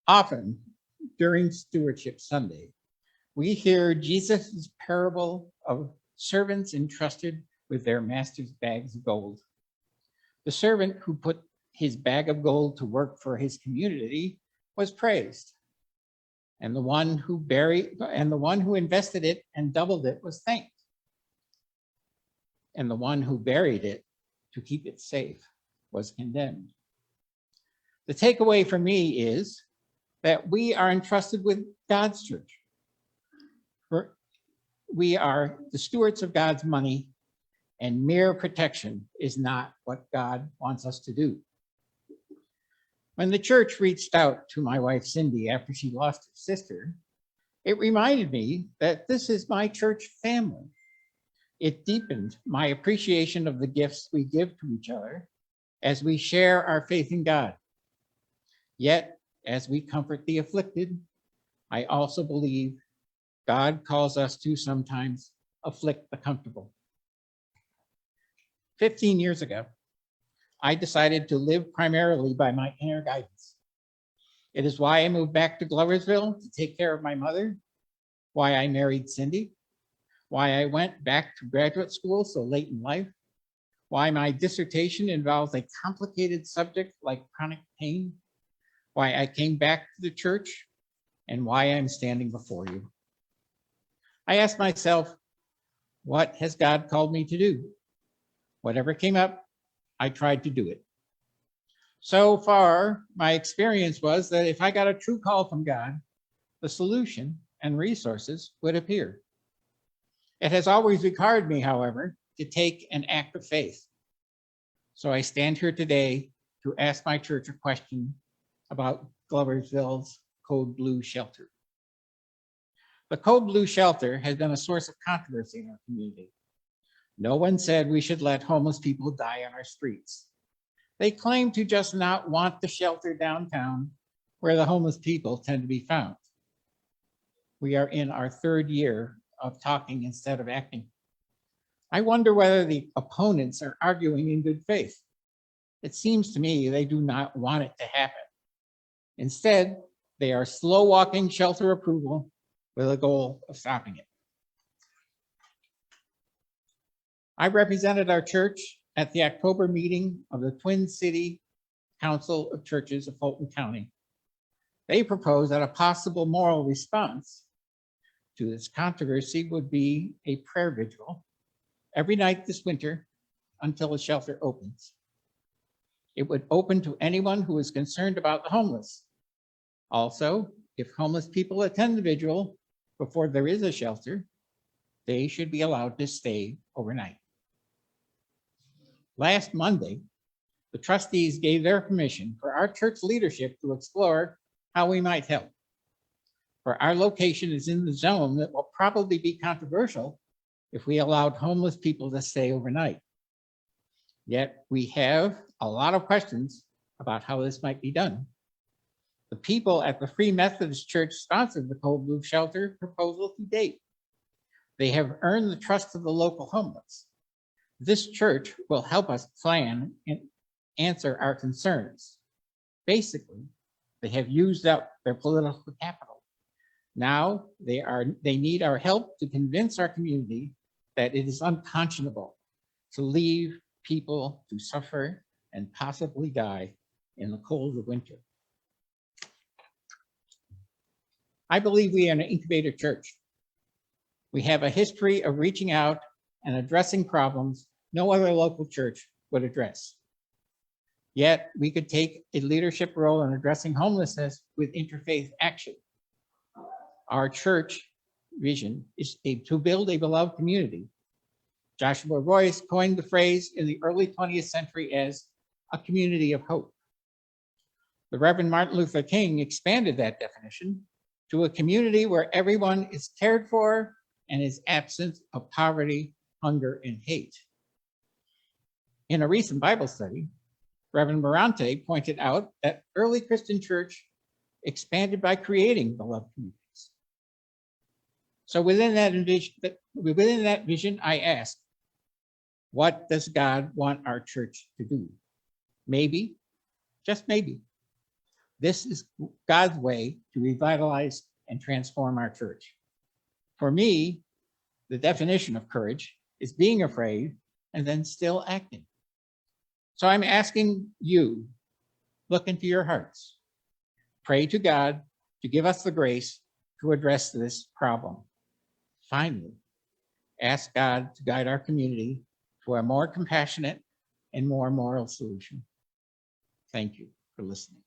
Often during Stewardship Sunday, we hear Jesus' parable of servants entrusted with their master's bags of gold. The servant who put his bag of gold to work for his community was praised, and the one who invested it and doubled it was thanked, and the one who buried it to keep it safe was condemned. The takeaway for me is that we are entrusted with God's church. We are the stewards of God's money, and mere protection is not what God wants us to do. When the church reached out to my wife, Cindy, after she lost her sister, it reminded me that this is my church family. It deepened my appreciation of the gifts we give to each other as we share our faith in God. Yet, as we comfort the afflicted, I also believe God calls us to sometimes afflict the comfortable. 15 years ago, I decided to live primarily by my inner guidance. It is why I moved back to Gloversville to take care of my mother, why I married Cindy, why I went back to graduate school so late in life, why my dissertation involves a complicated subject like chronic pain, why I came back to the church, and why I'm standing before you. I asked myself, what has God called me to do? Whatever came up, I tried to do it. So far, my experience was that if I got a true call from God, the solution and resources would appear. It has always required me, however, to take an act of faith. So I stand here today to ask my church a question about Gloversville's Code Blue shelter. The Code Blue shelter has been a source of controversy in our community. No one said we should let homeless people die on our streets. They claim to just not want the shelter downtown where the homeless people tend to be found. We are in our third year of talking instead of acting. I wonder whether the opponents are arguing in good faith. It seems to me they do not want it to happen. Instead, they are slow walking shelter approval with a goal of stopping it. I represented our church at the October meeting of the Twin City Council of Churches of Fulton County. They proposed that a possible moral response to this controversy would be a prayer vigil every night this winter until the shelter opens. It would open to anyone who is concerned about the homeless. Also, if homeless people attend the vigil before there is a shelter, they should be allowed to stay overnight. Last Monday, the trustees gave their permission for our church leadership to explore how we might help. For our location is in the zone that will probably be controversial if we allowed homeless people to stay overnight. Yet we have a lot of questions about how this might be done. The people at the Free Methodist Church sponsored the Cold Blue Shelter proposal to date. They have earned the trust of the local homeless. This church will help us plan and answer our concerns. Basically, they have used up their political capital. Now they need our help to convince our community that it is unconscionable to leave people to suffer and possibly die in the cold of winter. I believe we are an incubator church. We have a history of reaching out and addressing problems no other local church would address. Yet we could take a leadership role in addressing homelessness with interfaith action. Our church vision is to build a beloved community. Joshua Royce coined the phrase in the early 20th century as a community of hope. The Reverend Martin Luther King expanded that definition to a community where everyone is cared for and is absent of poverty, hunger, and hate. In a recent Bible study, Reverend Morante pointed out that early Christian church expanded by creating beloved communities. So within that vision, I asked, what does God want our church to do? Maybe, just maybe, This is God's way to revitalize and transform our church. For me, the definition of courage is being afraid and then still acting. So I'm asking you, look into your hearts. Pray to God to give us the grace to address this problem. Finally, ask God to guide our community to a more compassionate and more moral solution. Thank you for listening.